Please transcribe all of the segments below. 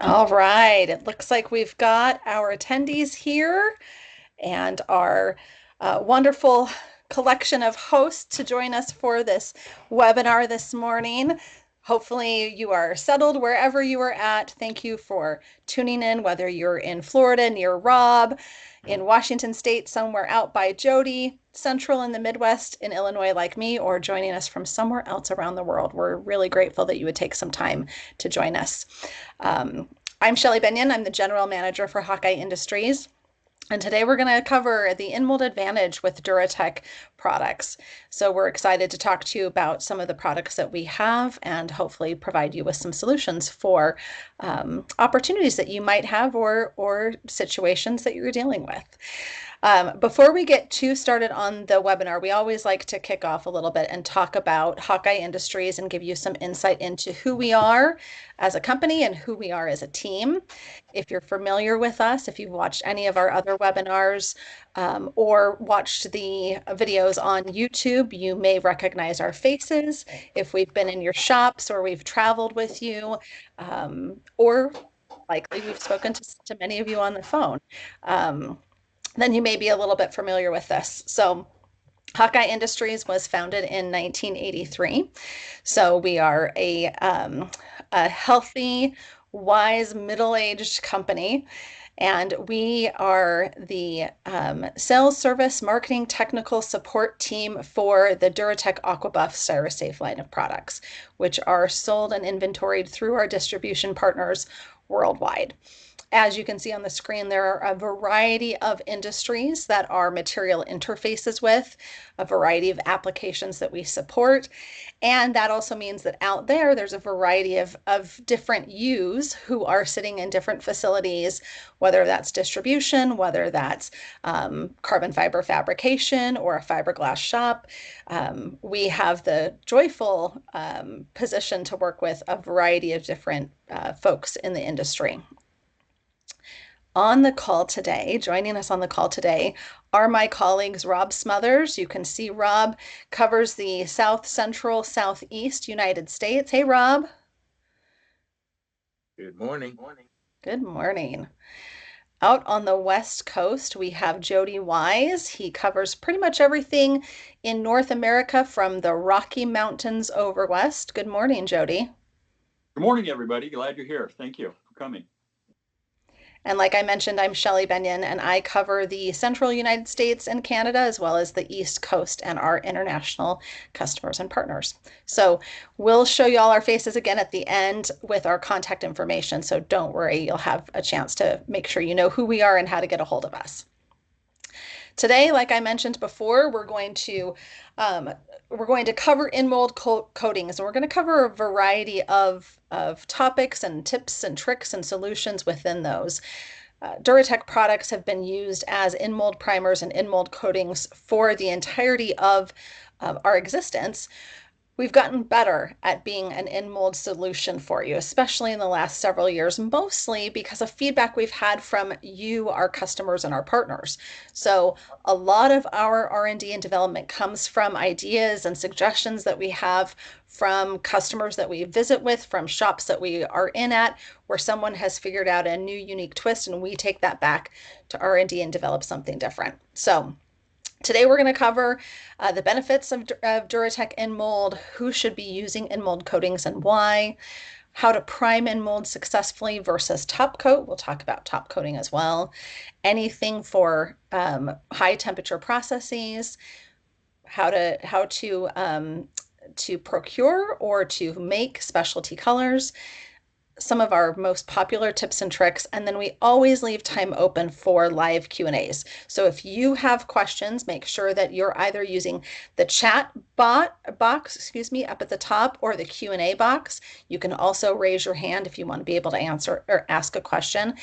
All right, it looks like we've got our attendees here and our wonderful collection of hosts to join us for this webinar this morning. Hopefully you are settled wherever you are at. Thank you for tuning in, whether you're in Florida near Rob, in Washington State, somewhere out by Jody, Central in the Midwest, in Illinois like me, or joining us from somewhere else around the world. We're really grateful that you would take some time to join us. Um, I'm Shelly Benyon. I'm the General Manager for Hawkeye Industries. And today we're going to cover the in-mold advantage with Duratec products. So we're excited to talk to you about some of the products that we have and hopefully provide you with some solutions for opportunities that you might have or situations that you're dealing with. Before we get too started on the webinar, we always like to kick off a little bit and talk about Hawkeye Industries and give you some insight into who we are as a company and who we are as a team. If you're familiar with us, if you've watched any of our other webinars or watched the videos on YouTube, you may recognize our faces. If we've been in your shops or we've traveled with you, or likely we've spoken to many of you on the phone. Then you may be a little bit familiar with this. So Hawkeye Industries was founded in 1983. So we are a healthy, wise, middle-aged company. And we are the sales, service, marketing, technical support team for the Duratec AquaBuff StyroSafe line of products, which are sold and inventoried through our distribution partners worldwide. As you can see on the screen, there are a variety of industries that our material interfaces with, a variety of applications that we support. And that also means that out there's a variety of different yous who are sitting in different facilities, whether that's distribution, whether that's carbon fiber fabrication or a fiberglass shop. We have the joyful position to work with a variety of different folks in the industry. On the call today, joining us on the call today, are my colleagues Rob Smothers. You can see Rob covers the South Central, Southeast United States. Hey, Rob. Good morning. Good morning. Out on the West Coast, we have Jody Wise. He covers pretty much everything in North America from the Rocky Mountains over west. Good morning, Jody. Good morning, everybody. Glad you're here. Thank you for coming. And like I mentioned, I'm Shelly Benyon, and I cover the central United States and Canada, as well as the East Coast and our international customers and partners. So we'll show you all our faces again at the end with our contact information. So don't worry, you'll have a chance to make sure you know who we are and how to get a hold of us. Today, like I mentioned before, um, we're going to cover in-mold coatings, and we're going to cover a variety of topics and tips and tricks and solutions within those. Duratec products have been used as in-mold primers and in-mold coatings for the entirety of our existence. We've gotten better at being an in-mold solution for you, especially in the last several years, mostly because of feedback we've had from you, our customers, and our partners. So a lot of our R&D and development comes from ideas and suggestions that we have from customers that we visit with, from shops that we are in at, where someone has figured out a new unique twist, and we take that back to R&D and develop something different. So today we're going to cover the benefits of Duratec in-mold, who should be using in-mold coatings and why, how to prime in-mold successfully versus top coat. We'll talk about top coating as well. Anything for high temperature processes, how to procure or to make specialty colors, some of our most popular tips and tricks, and then we always leave time open for live Q&As. So if you have questions, make sure that you're either using the chat box, up at the top, or the Q&A box. You can also raise your hand if you want to be able to answer or ask a question.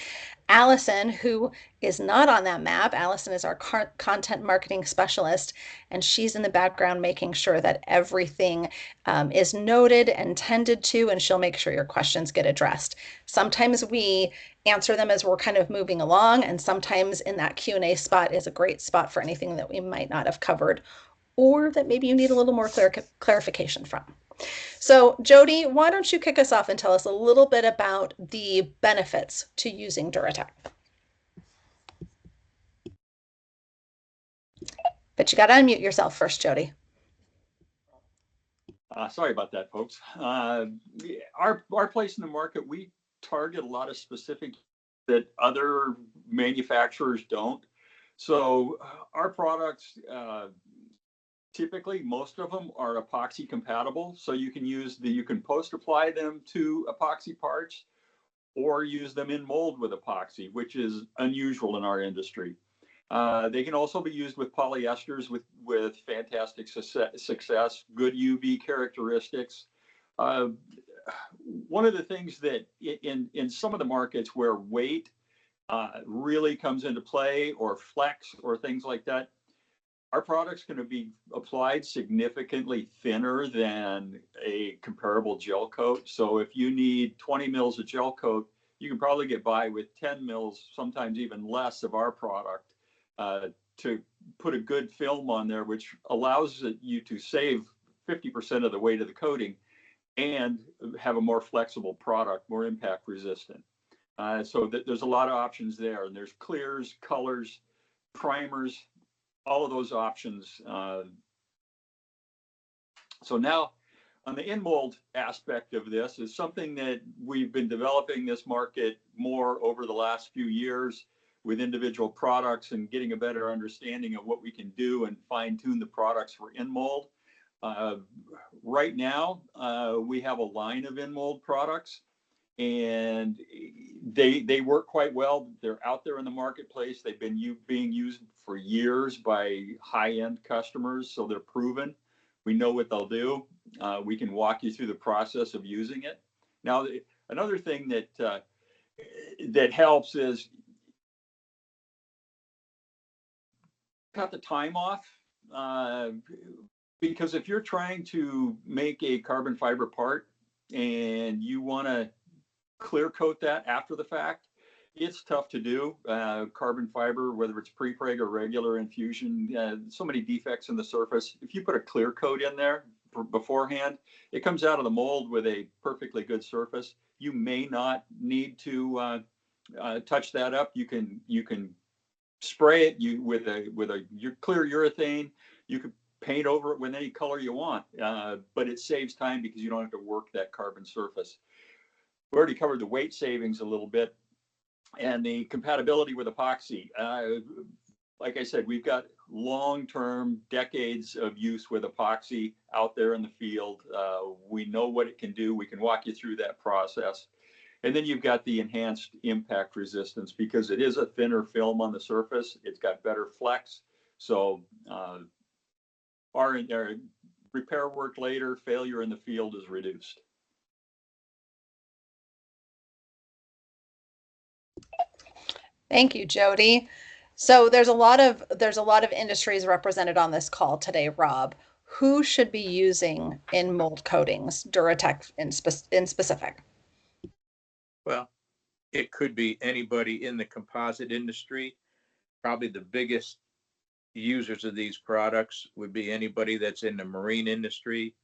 Allison, who is not on that map, Allison is our content marketing specialist, and she's in the background making sure that everything is noted and tended to, and she'll make sure your questions get addressed. Sometimes we answer them as we're kind of moving along, and sometimes in that Q&A spot is a great spot for anything that we might not have covered or that maybe you need a little more clarification from. So, Jody, why don't you kick us off and tell us a little bit about the benefits to using Duratec? But you got to unmute yourself first, Jody. Sorry about that, folks. Our place in the market, we target a lot of specific that other manufacturers don't. So our products, typically most of them are epoxy compatible. So you can post apply them to epoxy parts or use them in mold with epoxy, which is unusual in our industry. They can also be used with polyesters with fantastic success, good UV characteristics. Uh, One of the things that in some of the markets where weight really comes into play, or flex or things like that, our product's going to be applied significantly thinner than a comparable gel coat. So if you need 20 mils of gel coat, you can probably get by with 10 mils, sometimes even less of our product uh, to put a good film on there, which allows you to save 50% of the weight of the coating and have a more flexible product, more impact resistant. There's a lot of options there, and there's clears, colors, primers, all of those options. So now on the in mold aspect of this is something that we've been developing this market more over the last few years with individual products and getting a better understanding of what we can do and fine tune the products for in mold. Right now, we have a line of in mold products, and they work quite well. They're out there in the marketplace. They've been being used for years by high-end customers, so they're proven. We know what they'll do. We can walk you through the process of using it. Now, another thing that helps is cut the time off. Because if you're trying to make a carbon fiber part and you want to clear coat that after the fact, it's tough to do. Carbon fiber, whether it's pre-preg or regular infusion, so many defects in the surface. If you put a clear coat in there beforehand, it comes out of the mold with a perfectly good surface. You may not need to touch that up. You can spray it with a clear urethane. You could paint over it with any color you want, but it saves time because you don't have to work that carbon surface. We already covered the weight savings a little bit and the compatibility with epoxy. Like I said, we've got long-term decades of use with epoxy out there in the field. We know what it can do. We can walk you through that process. And then you've got the enhanced impact resistance because it is a thinner film on the surface. It's got better flex. So our repair work later, failure in the field is reduced. Thank you, Jody. So there's a lot of industries represented on this call today, Rob. Who should be using in mold coatings, Duratec in specific? Well, it could be anybody in the composite industry. Probably the biggest users of these products would be anybody that's in the marine industry,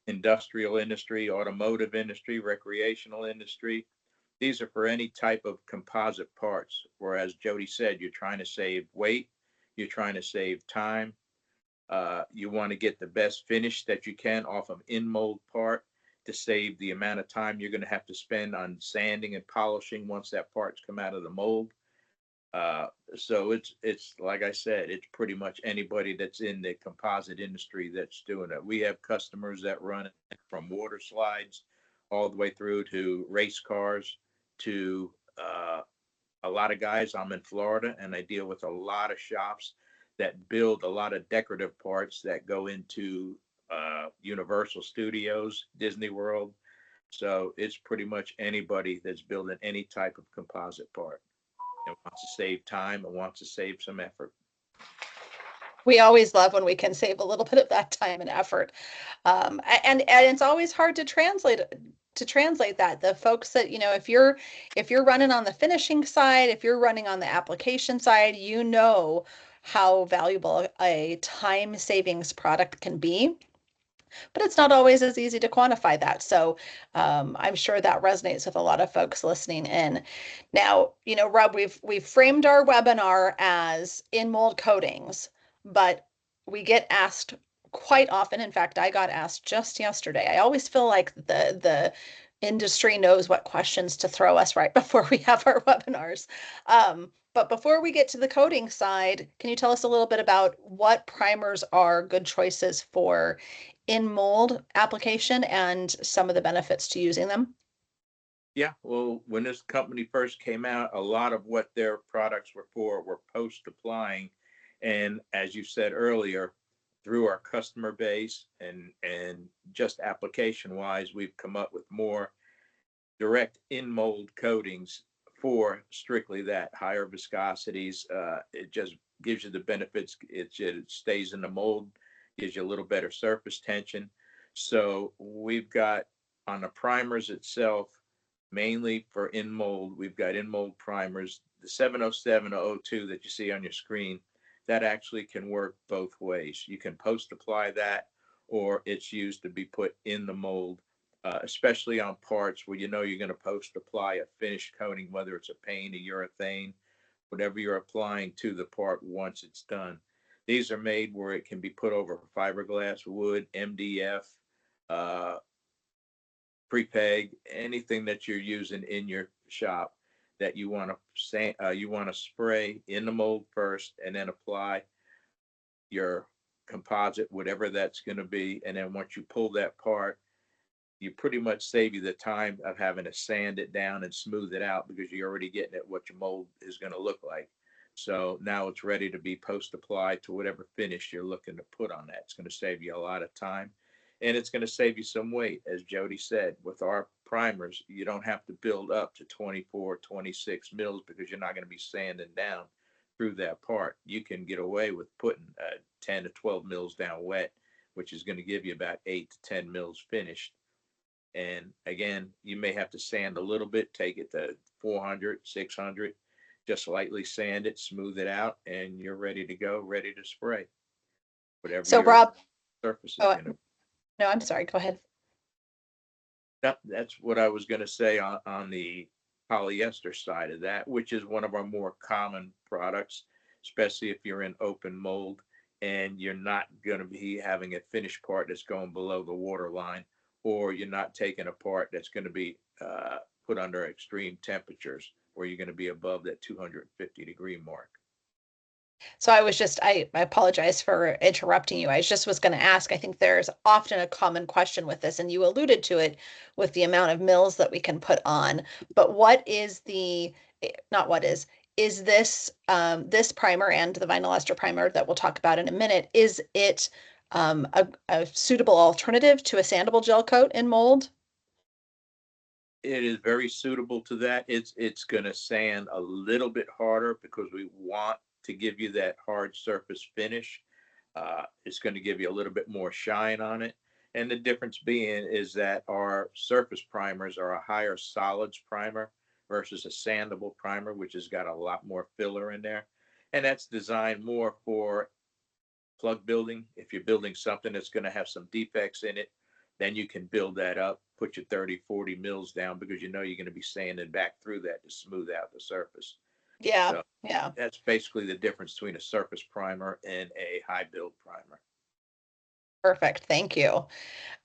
industrial industry, automotive industry, recreational industry. These are for any type of composite parts. Whereas Jody said, you're trying to save weight, you're trying to save time. You want to get the best finish that you can off of in mold part to save the amount of time you're going to have to spend on sanding and polishing once that part's come out of the mold. So it's like I said, it's pretty much anybody that's in the composite industry that's doing it. We have customers that run from water slides all the way through to race cars to a lot of guys. I'm in Florida and I deal with a lot of shops that build a lot of decorative parts that go into Universal Studios, Disney World. So it's pretty much anybody that's building any type of composite part and wants to save time and wants to save some effort. We always love when we can save a little bit of that time and effort. And it's always hard to translate that. The folks that, if you're running on the finishing side, if you're running on the application side, you know how valuable a time savings product can be. but it's not always as easy to quantify that. So I'm sure that resonates with a lot of folks listening in. Now, Rob, we've framed our webinar as in mold coatings, but we get asked quite often. In fact, I got asked just yesterday. I always feel like the industry knows what questions to throw us right before we have our webinars. But before we get to the coating side, can you tell us a little bit about what primers are good choices for in mold application and some of the benefits to using them? Yeah, well, when this company first came out, a lot of what their products were for were post applying. And as you said earlier, through our customer base and just application wise, we've come up with more direct in mold coatings for strictly that higher viscosities. It just gives you the benefits. It stays in the mold, gives you a little better surface tension. So we've got on the primers itself, mainly for in mold, we've got in mold primers. The 70702 that you see on your screen, that actually can work both ways. You can post apply that, or it's used to be put in the mold, especially on parts where you know you're going to post apply a finished coating, whether it's a paint, a urethane, whatever you're applying to the part once it's done. These are made where it can be put over fiberglass, wood, MDF, uh, prepeg, anything that you're using in your shop that you want to spray in the mold first, and then apply your composite, whatever that's going to be. And then once you pull that part, you pretty much save you the time of having to sand it down and smooth it out, because you're already getting at what your mold is going to look like. So now it's ready to be post applied to whatever finish you're looking to put on that. It's going to save you a lot of time, and it's going to save you some weight. As Jody said, with our primers, you don't have to build up to 24, 26 mils, because you're not going to be sanding down through that part. You can get away with putting 10 to 12 mils down wet, which is going to give you about 8 to 10 mils finished. And again, you may have to sand a little bit, take it to 400, 600, just lightly sand it, smooth it out, and you're ready to go, ready to spray whatever So your Rob, surface is oh, going to. no, I'm sorry, go ahead. That's what I was going to say on the polyester side of that, which is one of our more common products, especially if you're in open mold and you're not going to be having a finished part that's going below the water line, or you're not taking a part that's going to be put under extreme temperatures where you're going to be above that 250-degree mark. So I apologize for interrupting you. I just was going to ask, I think there's often a common question with this, and you alluded to it with the amount of mils that we can put on. But what is not what is this this primer and the vinyl ester primer that we'll talk about in a minute, is it a suitable alternative to a sandable gel coat in mold? It is very suitable to that. It's going to sand a little bit harder because we want to give you that hard surface finish. It's going to give you a little bit more shine on it. And the difference being is that our surface primers are a higher solids primer versus a sandable primer, which has got a lot more filler in there. And that's designed more for plug building. If you're building something that's going to have some defects in it, then you can build that up, put your 30, 40 mils down, because you know you're going to be sanding back through that to smooth out the surface. Yeah, So yeah. that's basically the difference between a surface primer and a high build primer. Perfect. Thank you.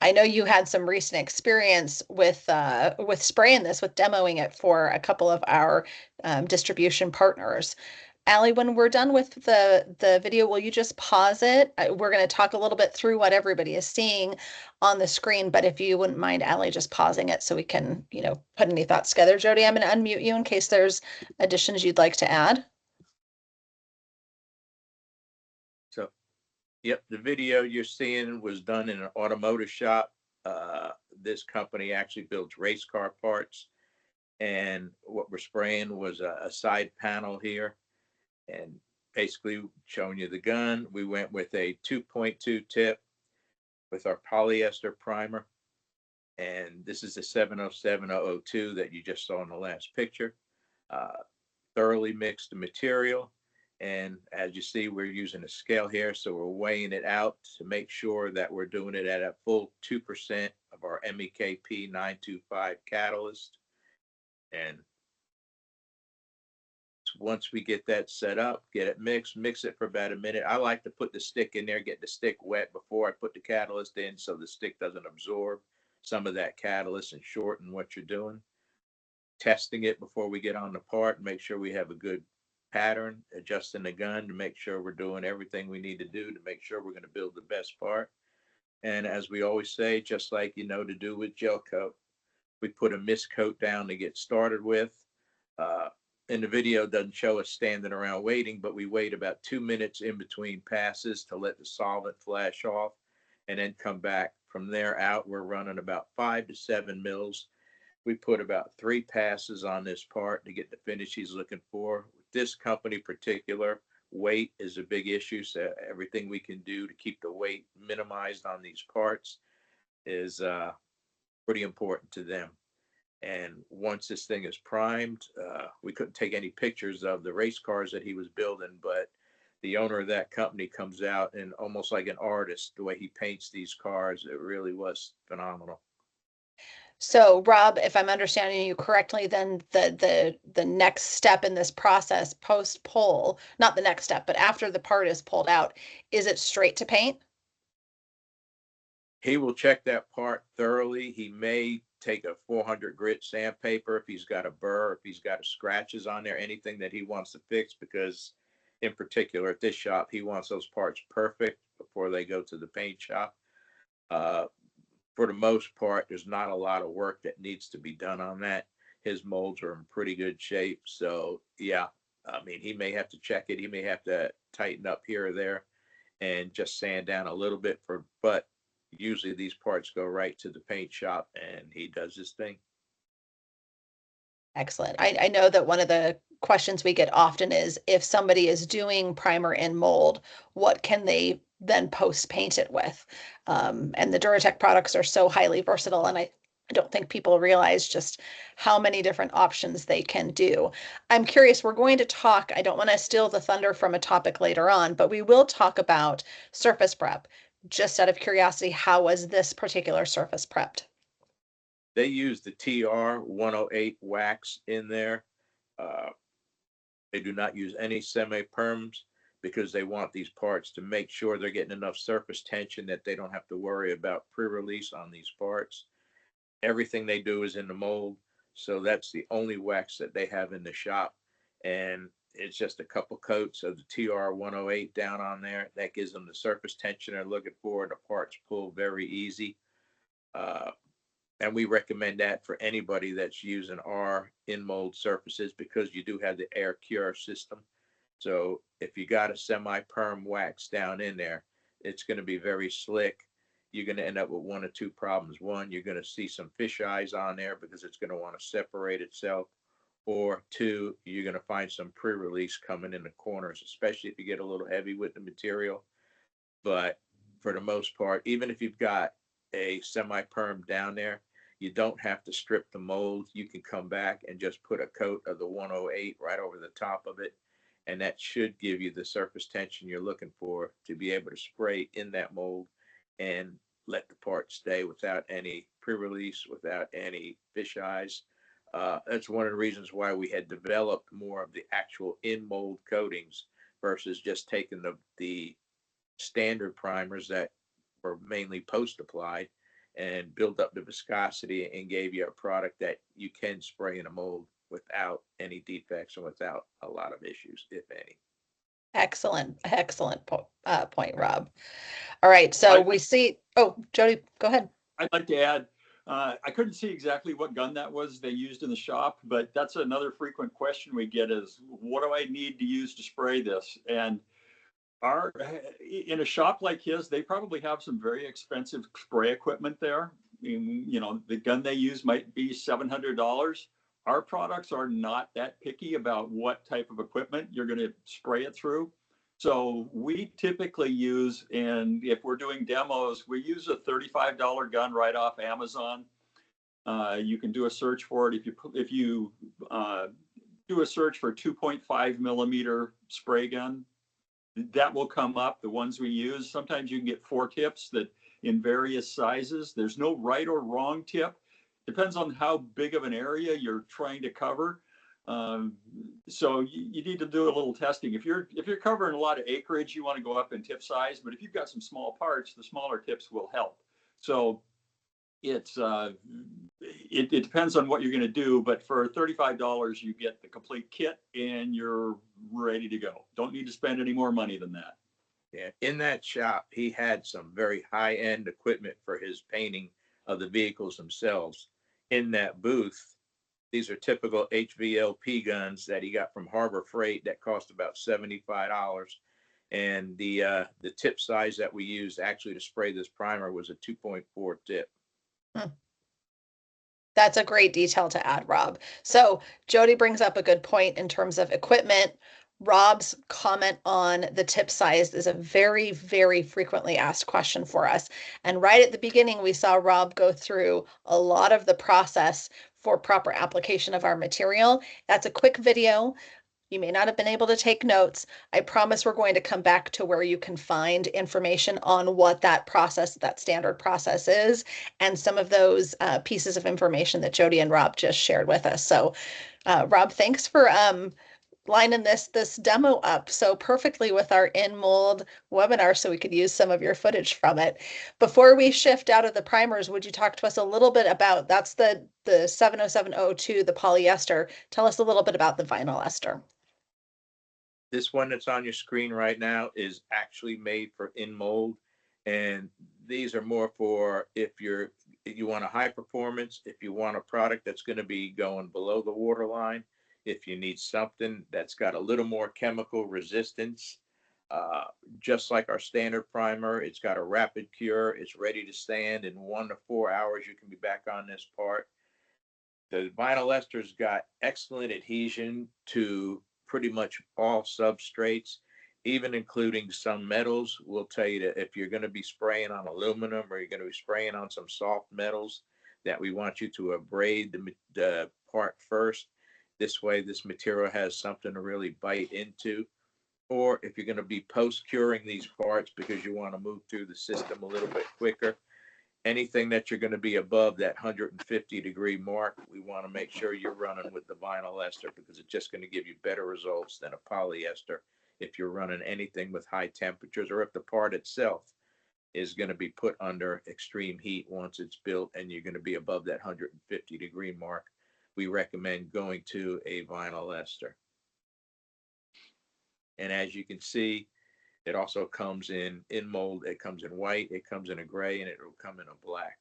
I know you had some recent experience with spraying this, with demoing it for a couple of our distribution partners. Allie, when we're done with the video, will you just pause it? We're going to talk a little bit through what everybody is seeing on the screen, but if you wouldn't mind, Allie, just pausing it so we can, put any thoughts together. Jody, I'm going to unmute you in case there's additions you'd like to add. So, yep, the video you're seeing was done in an automotive shop. This company actually builds race car parts. And what we're spraying was a side panel here, and basically showing you the gun. We went with a 2.2 tip with our polyester primer. And this is the 70702 that you just saw in the last picture. Uh, Thoroughly mixed the material. And as you see, we're using a scale here, so we're weighing it out to make sure that we're doing it at a full 2% of our MEKP 925 catalyst. And once we get that set up, get it mixed, mix it for about a minute. I like to put the stick in there, get the stick wet before I put the catalyst in, so the stick doesn't absorb some of that catalyst and shorten what you're doing. Testing it before we get on the part, make sure we have a good pattern, adjusting the gun to make sure we're doing everything we need to do to make sure we're going to build the best part. And as we always say, just like you know to do with gel coat, we put a mist coat down to get started with. And the video doesn't show us standing around waiting, but we wait about 2 minutes in between passes to let the solvent flash off and then come back. From there out, we're running about 5 to 7 mils. We put about 3 passes on this part to get the finish he's looking for. With this company particular, weight is a big issue. So everything we can do to keep the weight minimized on these parts is pretty important to them. And once this thing is primed, we couldn't take any pictures of the race cars that he was building, but the owner of that company comes out and almost like an artist, the way he paints these cars, it really was phenomenal. So, Rob, if I'm understanding you correctly, then the next step in this process post pull, not the next step, but after the part is pulled out, is it straight to paint? He will check that part thoroughly. He may take a 400 grit sandpaper if he's got a burr, if he's got scratches on there, anything that he wants to fix, because in particular at this shop, he wants those parts perfect before they go to the paint shop. For the most part, there's not a lot of work that needs to be done on that. His molds are in pretty good shape. So yeah, I mean, he may have to check it. He may have to tighten up here or there and just sand down a little bit but usually these parts go right to the paint shop and he does his thing. Excellent. I know that one of the questions we get often is if somebody is doing primer and mold, what can they then post paint it with? And the Duratec products are so highly versatile, and I don't think people realize just how many different options they can do. I'm curious, we're going to talk, I don't want to steal the thunder from a topic later on, but we will talk about surface prep. Just out of curiosity, how was this particular surface prepped? They use the TR 108 wax in there. Uh, they do not use any semi-perms because they want these parts to make sure they're getting enough surface tension that they don't have to worry about pre-release on these parts. Everything they do is in the mold. So that's the only wax that they have in the shop. And it's just a couple coats of the TR 108 down on there. That gives them the surface tension they're looking for. The parts pull very easy. Uh, and we recommend that for anybody that's using our in mold surfaces because you do have the air cure system. So if you got a semi-perm wax down in there, it's going to be very slick. You're going to end up with one or two problems. One, you're going to see some fish eyes on there because it's going to want to separate itself. Or two, you're going to find some pre-release coming in the corners, especially if you get a little heavy with the material. But for the most part, even if you've got a semi-perm down there, you don't have to strip the mold. You can come back and just put a coat of the 108 right over the top of it. And that should give you the surface tension you're looking for to be able to spray in that mold and let the part stay without any pre-release, without any fish eyes. That's one of the reasons why we had developed more of the actual in mold coatings versus just taking the standard primers that were mainly post applied and build up the viscosity and gave you a product that you can spray in a mold without any defects and without a lot of issues, if any. Excellent, excellent point, Rob. All right, so I, we see, oh, Jody, go ahead. I'd like to add, I couldn't see exactly what gun that was they used in the shop, but that's another frequent question we get is, what do I need to use to spray this? And our in a shop like his, they probably have some very expensive spray equipment there. You know, the gun they use might be $700. Our products are not that picky about what type of equipment you're going to spray it through. So we typically use, and if we're doing demos, we use a $35 gun right off Amazon. You can do a search for it if you do a search for 2.5 millimeter spray gun, that will come up, the ones we use. Sometimes you can get 4 tips that in various sizes. There's no right or wrong tip. Depends on how big of an area you're trying to cover. So you need to do a little testing. If you're covering a lot of acreage, you want to go up in tip size. But if you've got some small parts, the smaller tips will help. So it depends on what you're going to do. But for $35, you get the complete kit and you're ready to go. Don't need to spend any more money than that. Yeah, in that shop, he had some very high-end equipment for his painting of the vehicles themselves. In that booth, these are typical HVLP guns that he got from Harbor Freight that cost about $75. And the tip size that we used actually to spray this primer was a 2.4 tip. That's a great detail to add, Rob. So Jody brings up a good point in terms of equipment. Rob's comment on the tip size is a very, very frequently asked question for us. And right at the beginning, we saw Rob go through a lot of the process for proper application of our material. That's a quick video. You may not have been able to take notes. I promise we're going to come back to where you can find information on what that process, that standard process is, and some of those pieces of information that Jody and Rob just shared with us. So Rob, thanks for lining this demo up so perfectly with our in mold webinar so we could use some of your footage from it. Before we shift out of the primers, would you talk to us a little bit about, that's the 70702, the polyester. Tell us a little bit about the vinyl ester. This one that's on your screen right now is actually made for in mold. And these are more for if you want a high performance, if you want a product that's going to be going below the waterline, if you need something that's got a little more chemical resistance, just like our standard primer, it's got a rapid cure. It's ready to stand in 1 to 4 hours. You can be back on this part. The vinyl ester's got excellent adhesion to pretty much all substrates, even including some metals. We'll tell you that if you're going to be spraying on aluminum or you're going to be spraying on some soft metals, that we want you to abrade the part first. This way, this material has something to really bite into. Or if you're going to be post-curing these parts because you want to move through the system a little bit quicker, anything that you're going to be above that 150-degree mark, we want to make sure you're running with the vinyl ester because it's just going to give you better results than a polyester if you're running anything with high temperatures or if the part itself is going to be put under extreme heat once it's built and you're going to be above that 150-degree mark. We recommend going to a vinyl ester. And as you can see, it also comes in mold. It comes in white, it comes in a gray, and it will come in a black.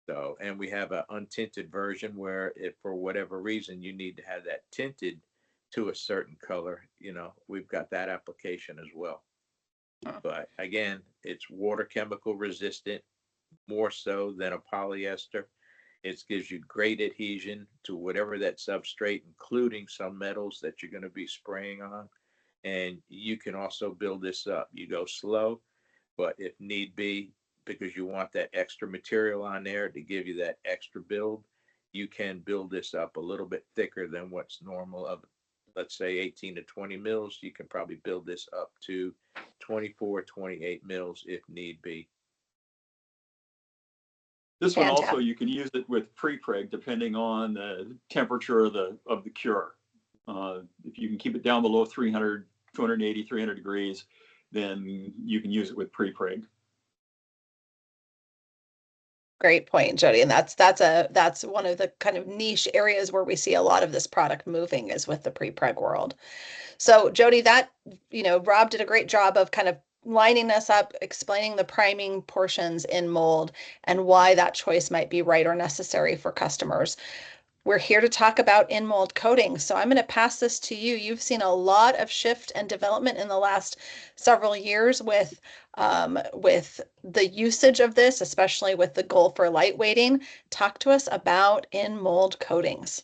So, and we have an untinted version where if for whatever reason you need to have that tinted to a certain color, we've got that application as well. But again, it's water chemical resistant, more so than a polyester. It gives you great adhesion to whatever that substrate, including some metals that you're going to be spraying on. And you can also build this up. You go slow, but if need be, because you want that extra material on there to give you that extra build, you can build this up a little bit thicker than what's normal of, let's say 18 to 20 mils. You can probably build this up to 24, 28 mils if need be. This one also, you can use it with pre-preg depending on the temperature of the cure. If you can keep it down below 300, 280, 300 degrees, then you can use it with pre-preg. Great point, Jody. And that's one of the kind of niche areas where we see a lot of this product moving is with the pre-preg world. So Jody, Rob did a great job of kind of lining us up, explaining the priming portions in mold and why that choice might be right or necessary for customers. We're here to talk about in mold coating. So I'm going to pass this to you. You've seen a lot of shift and development in the last several years with the usage of this, especially with the goal for lightweighting. Talk to us about in mold coatings.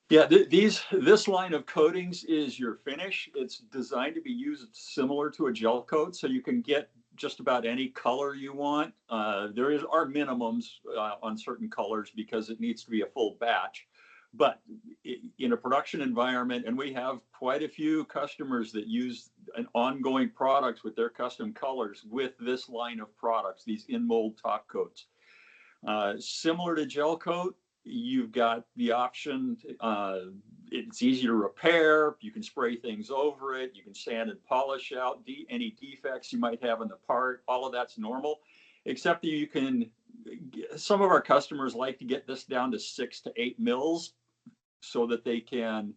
Yeah, this line of coatings is your finish. It's designed to be used similar to a gel coat, so you can get just about any color you want. There are minimums on certain colors because it needs to be a full batch. But in a production environment, and we have quite a few customers that use an ongoing products with their custom colors with this line of products, these in mold top coats. Similar to gel coat, you've got the option, it's easy to repair. You can spray things over it. You can sand and polish out any defects you might have in the part. All of that's normal, except that you can, some of our customers like to get this down to 6 to 8 mils so that they can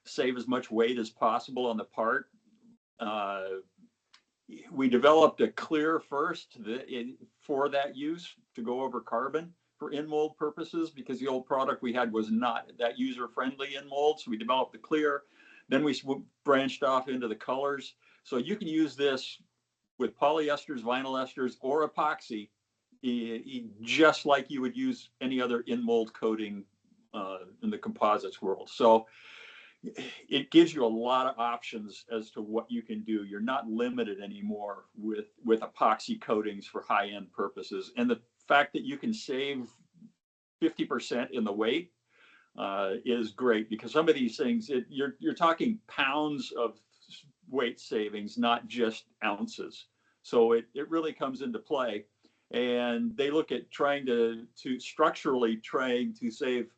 save as much weight as possible on the part. We developed a clear first for that use to go over carbon for in mold purposes, because the old product we had was not that user friendly in mold. So we developed the clear. Then we branched off into the colors. So you can use this with polyesters, vinyl esters, or epoxy, just like you would use any other in mold coating in the composites world. So it gives you a lot of options as to what you can do. You're not limited anymore with epoxy coatings for high-end purposes. And the fact that you can save 50% in the weight is great, because some of these things, you're talking pounds of weight savings, not just ounces. So it really comes into play. And they look at trying to structurally trying to save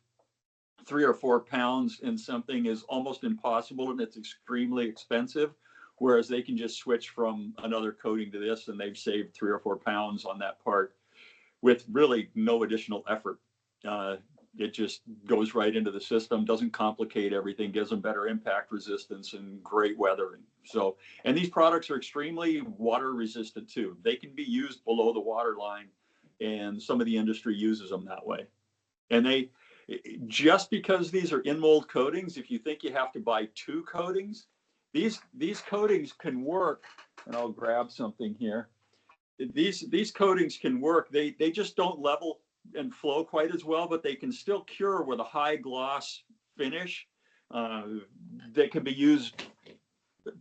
3 or 4 pounds in something is almost impossible, and it's extremely expensive. Whereas they can just switch from another coating to this, and they've saved 3 or 4 pounds on that part with really no additional effort. It just goes right into the system, doesn't complicate everything, gives them better impact resistance and great weathering. So, and these products are extremely water resistant too. They can be used below the water line, and some of the industry uses them that way. And just because these are in mold coatings, if you think you have to buy 2 coatings, these coatings can work. And I'll grab something here. These coatings can work. They just don't level and flow quite as well, but they can still cure with a high gloss finish. They can be used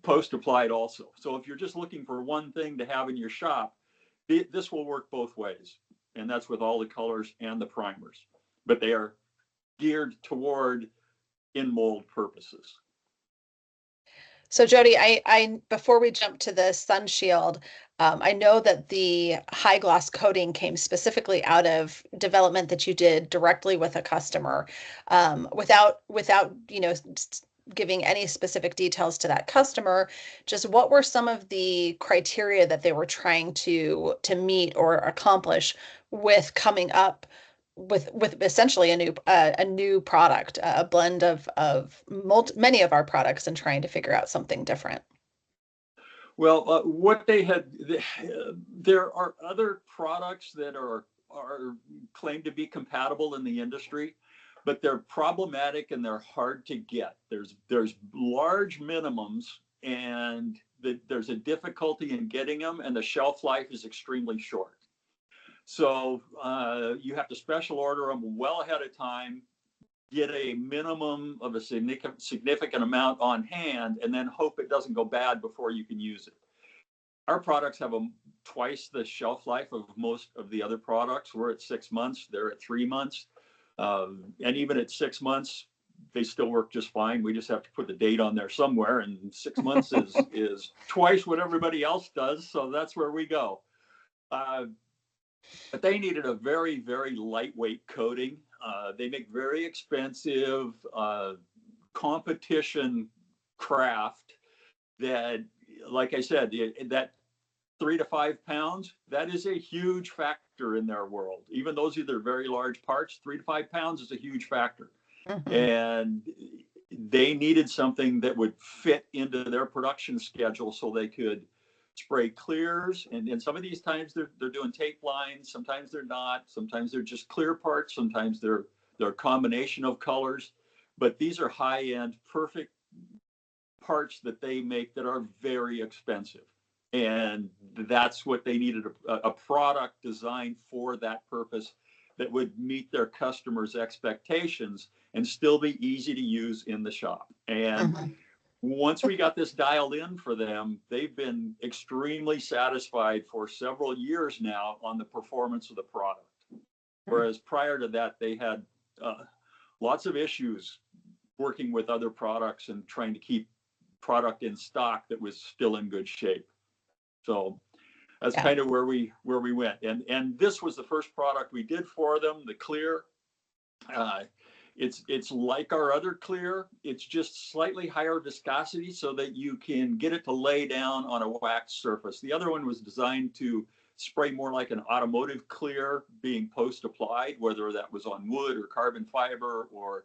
post applied also. So if you're just looking for one thing to have in your shop, this will work both ways. And that's with all the colors and the primers. But they are geared toward in mold purposes. So Jody, I before we jump to the sun shield, I know that the high gloss coating came specifically out of development that you did directly with a customer, without giving any specific details to that customer. Just what were some of the criteria that they were trying to meet or accomplish with coming up with essentially a new product, a blend of many of our products, and trying to figure out something different. Well, what they had, there are other products that are claimed to be compatible in the industry, but they're problematic and they're hard to get. There's large minimums, and there's a difficulty in getting them, and the shelf life is extremely short. So you have to special order them well ahead of time, get a minimum of a significant amount on hand, and then hope it doesn't go bad before you can use it. Our products have twice the shelf life of most of the other products. We're at 6 months, they're at 3 months. And even at 6 months, they still work just fine. We just have to put the date on there somewhere, and 6 months is twice what everybody else does. So that's where we go. But they needed a very, very lightweight coating. They make very expensive competition craft that, like I said, that 3 to 5 pounds, that is a huge factor in their world. Even those are their very large parts, 3 to 5 pounds is a huge factor. Mm-hmm. And they needed something that would fit into their production schedule so they could spray clears. And some of these times they're doing tape lines, sometimes they're not, sometimes they're just clear parts, sometimes they're a combination of colors. But these are high-end, perfect parts that they make that are very expensive. And that's what they needed, a product designed for that purpose that would meet their customers' expectations and still be easy to use in the shop. And mm-hmm. Once we got this dialed in for them, they've been extremely satisfied for several years now on the performance of the product. Whereas prior to that, they had lots of issues working with other products and trying to keep product in stock that was still in good shape. So that's Yeah. kind of where we went. And this was the first product we did for them, the clear. Uh, it's like our other clear. It's just slightly higher viscosity so that you can get it to lay down on a waxed surface. The other one was designed to spray more like an automotive clear, being post applied, whether that was on wood or carbon fiber or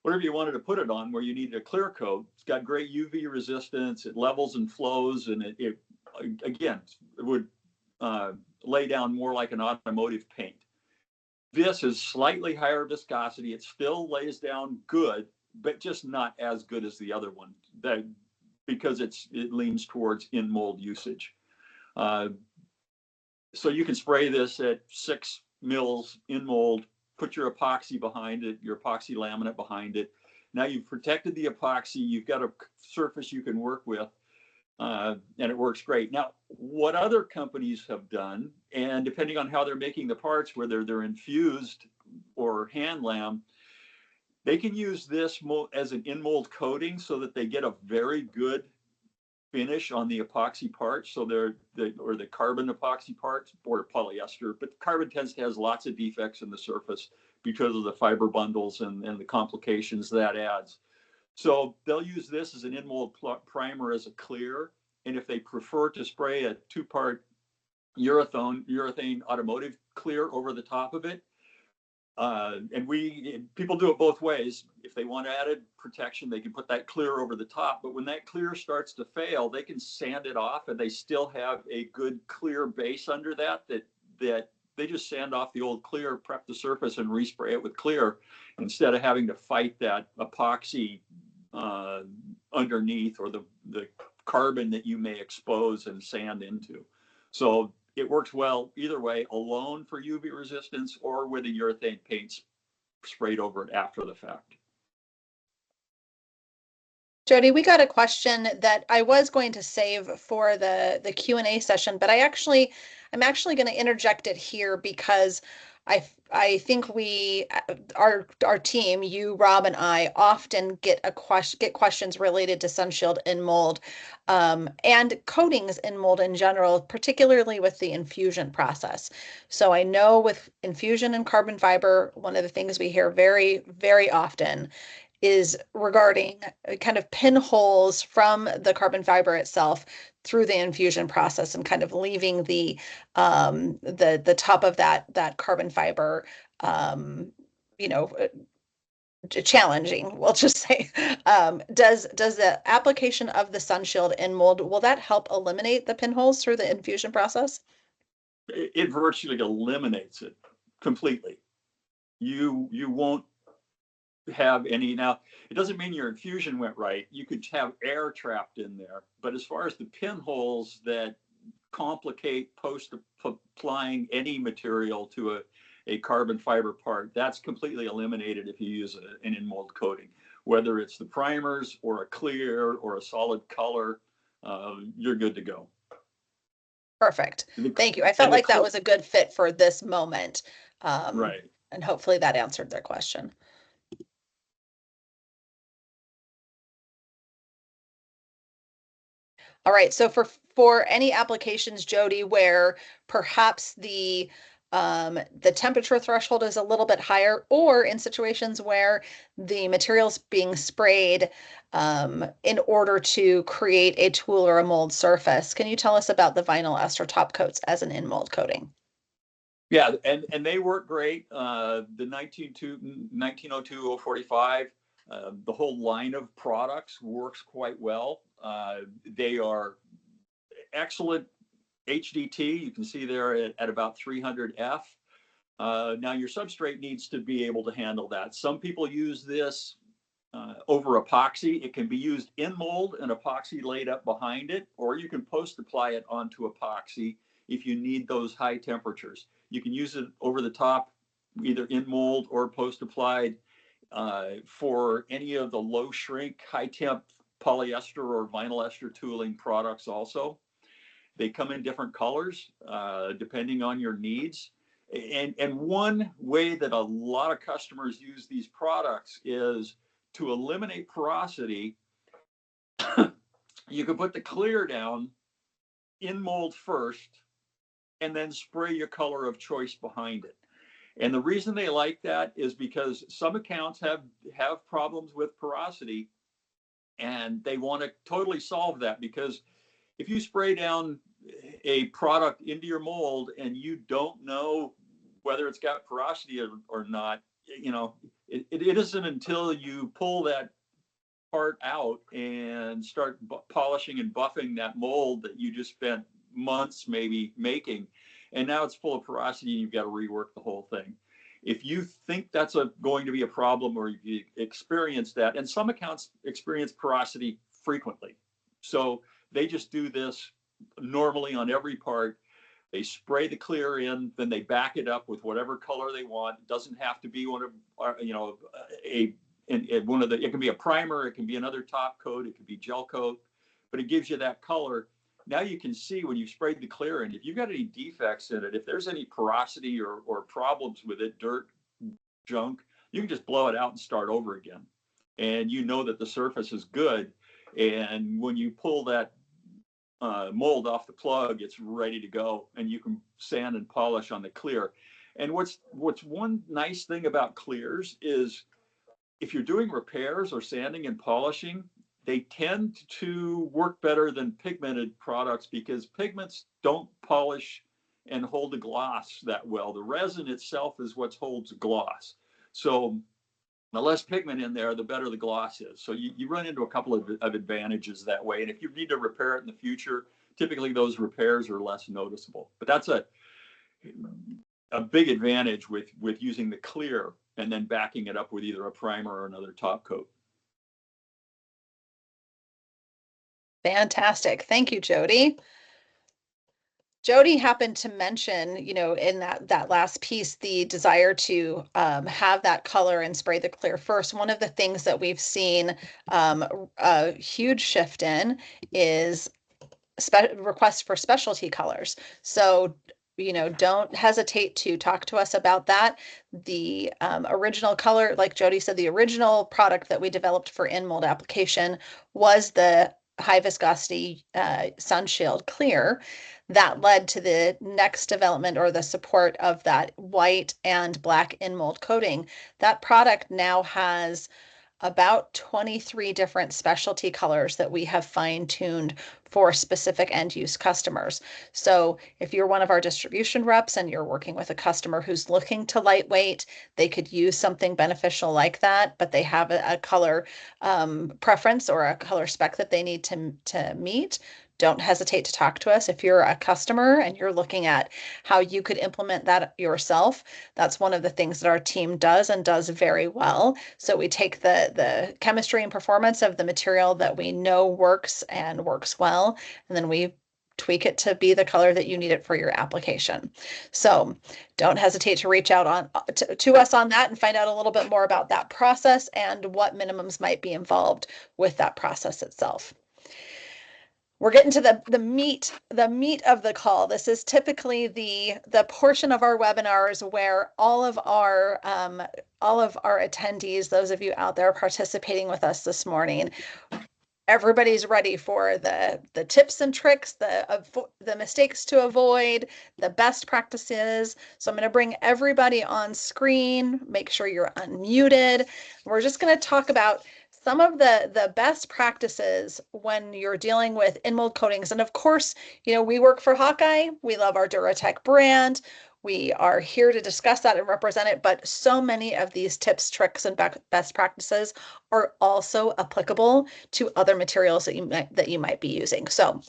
whatever you wanted to put it on, where you needed a clear coat. It's got great UV resistance. It levels and flows, and it again, it would lay down more like an automotive paint. This is slightly higher viscosity. It still lays down good, but just not as good as the other one. That because it leans towards in mold usage. Uh, so you can spray this at 6 mils in mold. Put your epoxy behind it, your epoxy laminate behind it. Now you've protected the epoxy. You've got a surface you can work with. And it works great. Now, what other companies have done, and depending on how they're making the parts, whether they're infused or hand lam, they can use this as an in mold coating so that they get a very good finish on the epoxy parts. So or the carbon epoxy parts or polyester, but carbon tends to has lots of defects in the surface because of the fiber bundles and the complications that adds. So they'll use this as an in-mold primer as a clear. And if they prefer to spray a 2-part urethane automotive clear over the top of it, and people do it both ways. If they want added protection, they can put that clear over the top. But when that clear starts to fail, they can sand it off, and they still have a good clear base under that they just sand off the old clear, prep the surface, and respray it with clear instead of having to fight that epoxy underneath or the carbon that you may expose and sand into. So it works well either way, alone for UV resistance or with a urethane paint sprayed over it after the fact. Jody, we got a question that I was going to save for the Q&A session, but I'm actually going to interject it here because I think our team, you, Rob, and I often get questions related to Sunshield in mold, and coatings in mold in general, particularly with the infusion process. So I know with infusion and carbon fiber, one of the things we hear very, very often is regarding kind of pinholes from the carbon fiber itself through the infusion process and kind of leaving the top of that carbon fiber you know challenging, we'll just say. Does the application of the Sunshield in mold, will that help eliminate the pinholes through the infusion process? It virtually eliminates it completely. You won't have any. Now, it doesn't mean your infusion went right. You could have air trapped in there. But as far as the pinholes that complicate post applying any material to a carbon fiber part, that's completely eliminated if you use an in mold coating, whether it's the primers or a clear or a solid color. You're good to go. Perfect. Thank you. I felt like that was a good fit for this moment. Right. And hopefully that answered their question. All right, so for any applications, Jody, where perhaps the temperature threshold is a little bit higher, or in situations where the material's being sprayed in order to create a tool or a mold surface, can you tell us about the vinyl ester top coats as an in mold coating? Yeah, and they work great. The 1902 045, the whole line of products works quite well. They are excellent HDT. You can see there at about 300F. Now your substrate needs to be able to handle that. Some people use this over epoxy. It can be used in mold and epoxy laid up behind it, or you can post apply it onto epoxy if you need those high temperatures. You can use it over the top, either in mold or post applied for any of the low shrink, high temp polyester or vinyl ester tooling products also. They come in different colors depending on your needs. And one way that a lot of customers use these products is to eliminate porosity. You can put the clear down in mold first and then spray your color of choice behind it. And the reason they like that is because some accounts have problems with porosity, and they want to totally solve that, because if you spray down a product into your mold and you don't know whether it's got porosity or not, it isn't until you pull that part out and start polishing and buffing that mold that you just spent months maybe making, and now it's full of porosity and you've got to rework the whole thing. If you think that's going to be a problem, or you experience that, and some accounts experience porosity frequently, so they just do this normally on every part. They spray the clear in, then they back it up with whatever color they want. It doesn't have to be one of one of the. It can be a primer, it can be another top coat, it can be gel coat, but it gives you that color. Now you can see when you sprayed the clear in, if you've got any defects in it, if there's any porosity or problems with it, dirt, junk, you can just blow it out and start over again. And you know that the surface is good. And when you pull that mold off the plug, it's ready to go, and you can sand and polish on the clear. And what's one nice thing about clears is if you're doing repairs or sanding and polishing, they tend to work better than pigmented products, because pigments don't polish and hold a gloss that well. The resin itself is what holds a gloss. So the less pigment in there, the better the gloss is. So you run into a couple of advantages that way. And if you need to repair it in the future, typically those repairs are less noticeable. But that's a big advantage with using the clear and then backing it up with either a primer or another top coat. Fantastic. Thank you, Jody. Jody happened to mention, in that last piece, the desire to have that color and spray the clear first. One of the things that we've seen a huge shift in is requests for specialty colors. So, don't hesitate to talk to us about that. The original color, like Jody said, the original product that we developed for in-mold application was the high viscosity sun shield clear. That led to the next development, or the support of that white and black in-mold coating. That product now has about 23 different specialty colors that we have fine-tuned for specific end-use customers. So if you're one of our distribution reps and you're working with a customer who's looking to lightweight, they could use something beneficial like that, but they have a color preference or a color spec that they need to meet. Don't hesitate to talk to us. If you're a customer and you're looking at how you could implement that yourself, that's one of the things that our team does, and does very well. So we take the chemistry and performance of the material that we know works and works well, and then we tweak it to be the color that you need it for your application. So don't hesitate to reach out to us on that and find out a little bit more about that process and what minimums might be involved with that process itself. We're getting to the meat of the call. This is typically the portion of our webinars where all of our attendees, those of you out there participating with us this morning, everybody's ready for the tips and tricks, the mistakes to avoid, the best practices. So I'm going to bring everybody on screen. Make sure you're unmuted. We're just going to talk about some of the best practices when you're dealing with in-mold coatings. And of course, we work for Hawkeye. We love our Duratec brand. We are here to discuss that and represent it, but so many of these tips, tricks, and best practices are also applicable to other materials that you might be using. So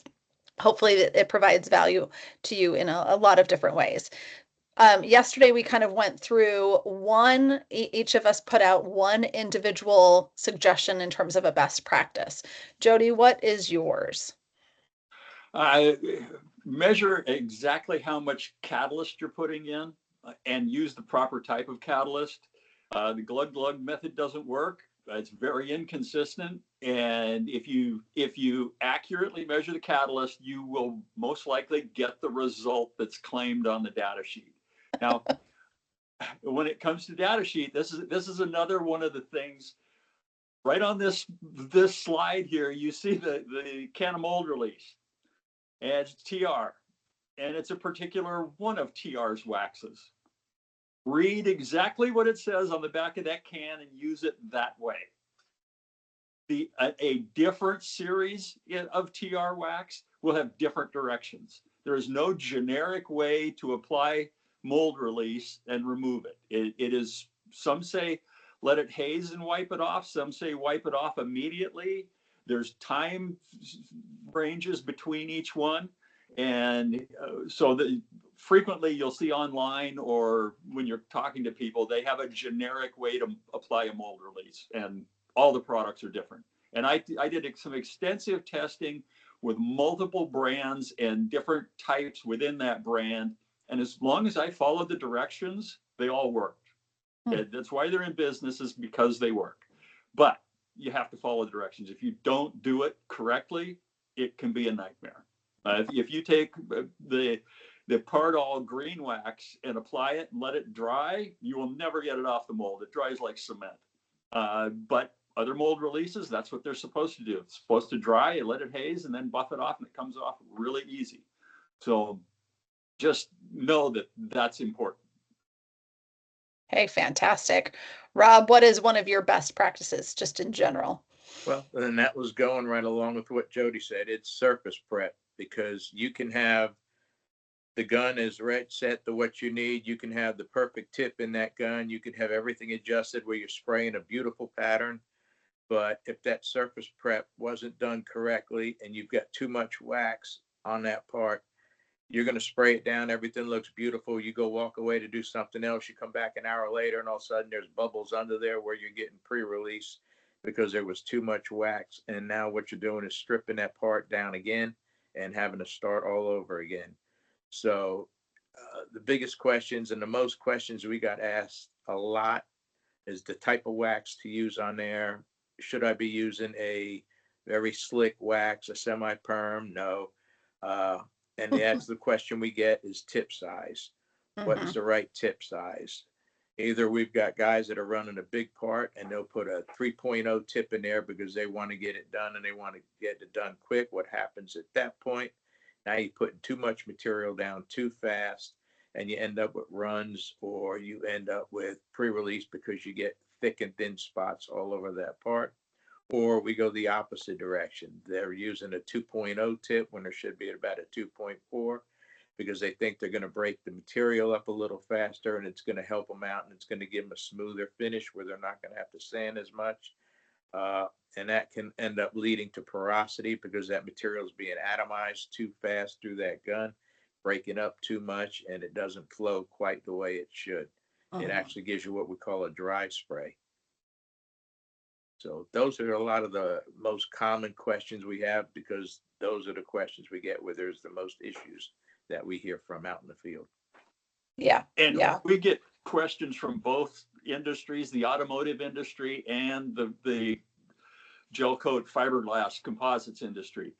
hopefully it provides value to you in a lot of different ways. Yesterday, we kind of went through each of us put out one individual suggestion in terms of a best practice. Jody, what is yours? Measure exactly how much catalyst you're putting in, and use the proper type of catalyst. The glug method doesn't work. It's very inconsistent. And if you accurately measure the catalyst, you will most likely get the result that's claimed on the data sheet. Now, when it comes to data sheet, this is another one of the things right on this slide here. You see the can of mold release, and it's TR, and it's a particular one of TR's waxes. Read exactly what it says on the back of that can and use it that way. A different series of TR wax will have different directions. There is no generic way to apply mold release and remove it. It is, some say let it haze and wipe it off. Some say wipe it off immediately. There's time ranges between each one. And so frequently you'll see online or when you're talking to people, they have a generic way to apply a mold release, and all the products are different. And I did some extensive testing with multiple brands and different types within that brand. And as long as I followed the directions, they all worked. That's why they're in business, is because they work. But you have to follow the directions. If you don't do it correctly, it can be a nightmare. If you take the Pardol green wax and apply it and let it dry, you will never get it off the mold. It dries like cement. But other mold releases, that's what they're supposed to do. It's supposed to dry, you let it haze, and then buff it off, and it comes off really easy. So just know that that's important. Hey, fantastic. Rob, what is one of your best practices just in general? Well, and that was going right along with what Jody said. It's surface prep, because you can have the gun is right set to what you need. You can have the perfect tip in that gun. You can have everything adjusted where you're spraying a beautiful pattern. But if that surface prep wasn't done correctly and you've got too much wax on that part, you're going to spray it down. Everything looks beautiful. You go walk away to do something else. You come back an hour later and all of a sudden there's bubbles under there where you're getting pre-release because there was too much wax. And now what you're doing is stripping that part down again and having to start all over again. So the biggest questions and the most questions we got asked a lot is the type of wax to use on there. Should I be using a very slick wax, a semi-perm? No. And that's the question we get is tip size. What is the right tip size? Either we've got guys that are running a big part and they'll put a 3.0 tip in there because they want to get it done and they want to get it done quick. What happens at that point? Now you're putting too much material down too fast and you end up with runs, or you end up with pre-release because you get thick and thin spots all over that part. Or we go the opposite direction. They're using a 2.0 tip when there should be about a 2.4 because they think they're going to break the material up a little faster and it's going to help them out and it's going to give them a smoother finish where they're not going to have to sand as much. And that can end up leading to porosity because that material is being atomized too fast through that gun, breaking up too much, and it doesn't flow quite the way it should. It actually gives you what we call a dry spray. So those are a lot of the most common questions we have because those are the questions we get where there's the most issues that we hear from out in the field. Yeah. And yeah. we get questions from both industries, the automotive industry and the gel coat fiberglass composites industry.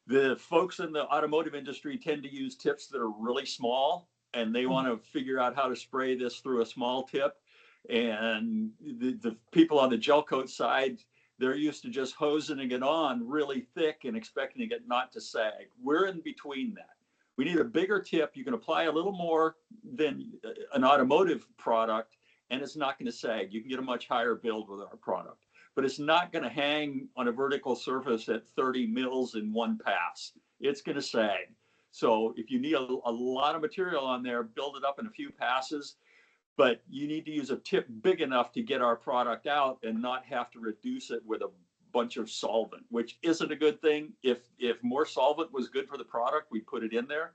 The folks in the automotive industry tend to use tips that are really small, and they want to figure out how to spray this through a small tip. And the people on the gel coat side, they're used to just hosing it on really thick and expecting it not to sag. We're in between that. We need a bigger tip. You can apply a little more than an automotive product, and it's not going to sag. You can get a much higher build with our product, but it's not going to hang on a vertical surface at 30 mils in one pass. It's going to sag. So if you need a lot of material on there, build it up in a few passes, but you need to use a tip big enough to get our product out and not have to reduce it with a bunch of solvent, which isn't a good thing. If more solvent was good for the product, we put it in there.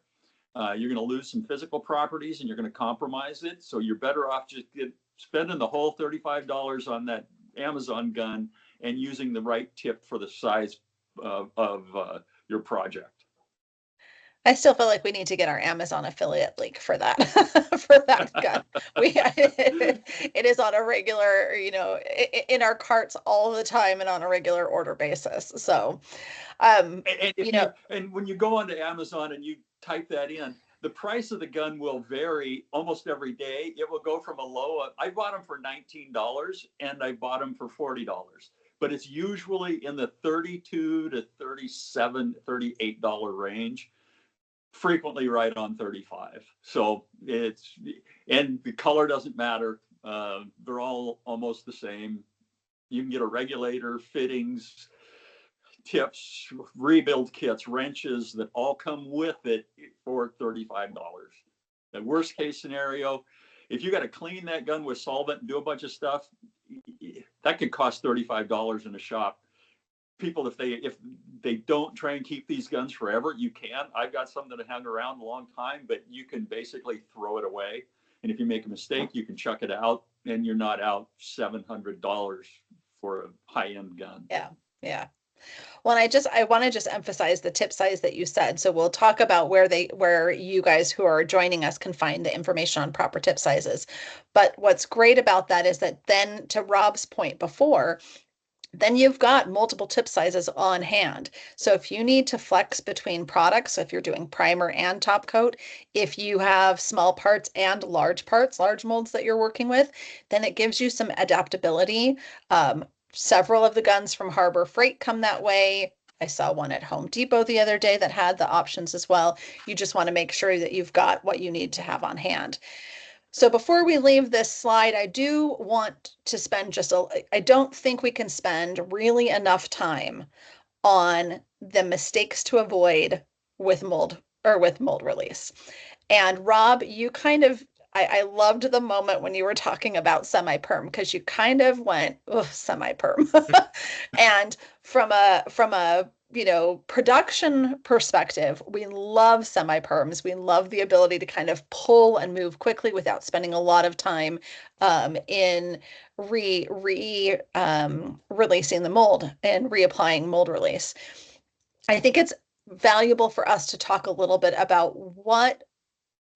You're going to lose some physical properties and you're going to compromise it. So you're better off just spending the whole $35 on that Amazon gun and using the right tip for the size of your project. I still feel like we need to get our Amazon affiliate link for that for that gun. It is on a regular, in our carts all the time and on a regular order basis. So, and when you go onto Amazon and you type that in, the price of the gun will vary almost every day. It will go from a low of, I bought them for $19 and I bought them for $40, but it's usually in the $32 to $37, $38 range, frequently right on 35. So it's, and the color doesn't matter. They're all almost the same. You can get a regulator, fittings, tips, rebuild kits, wrenches that all come with it for $35. The worst case scenario, if you got to clean that gun with solvent and do a bunch of stuff, that could cost $35 in a shop. People, if they don't try and keep these guns forever, you can. I've got some that have hung around a long time, but you can basically throw it away. And if you make a mistake, you can chuck it out, and you're not out $700 for a high-end gun. Yeah. Yeah. Well, I want to just emphasize the tip size that you said. So we'll talk about where you guys who are joining us can find the information on proper tip sizes. But what's great about that is that then, to Rob's point before, then you've got multiple tip sizes on hand. So if you need to flex between products, so if you're doing primer and top coat, if you have small parts and large parts, large molds that you're working with, then it gives you some adaptability. Several of the guns from Harbor Freight come that way. I saw one at Home Depot the other day that had the options as well. You just want to make sure that you've got what you need to have on hand. So before we leave this slide, I do want to spend I don't think we can spend really enough time on the mistakes to avoid with mold release. And Rob, you kind of, I loved the moment when you were talking about semi-perm, because you kind of went, oh, semi-perm. And from a production perspective, we love semi-perms. We love the ability to kind of pull and move quickly without spending a lot of time in releasing the mold and reapplying mold release. I think it's valuable for us to talk a little bit about what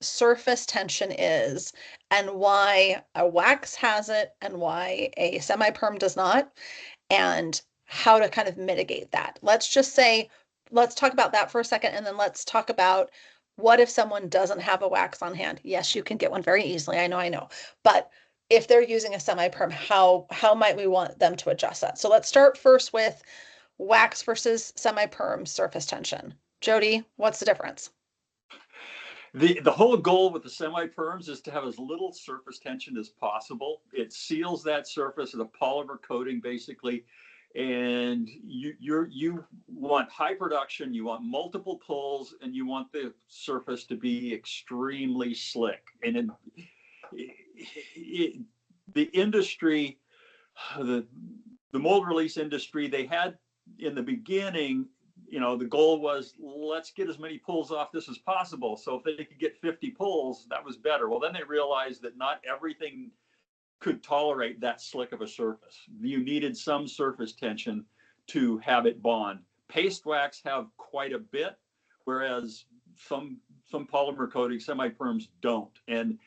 surface tension is and why a wax has it and why a semi-perm does not, and how to kind of mitigate that. Let's talk about that for a second, and then let's talk about what if someone doesn't have a wax on hand. Yes, you can get one very easily. I know. But if they're using a semi-perm, how might we want them to adjust that? So let's start first with wax versus semi-perm surface tension. Jody, what's the difference? The whole goal with the semi-perms is to have as little surface tension as possible. It seals that surface with a polymer coating, basically, and you want high production, you want multiple pulls, and you want the surface to be extremely slick. And the industry, the mold release industry, they had in the beginning, the goal was, let's get as many pulls off this as possible. So if they could get 50 pulls, that was better. Well, then they realized that not everything could tolerate that slick of a surface. You needed some surface tension to have it bond. Paste wax have quite a bit, whereas some polymer coating semi-perms don't. And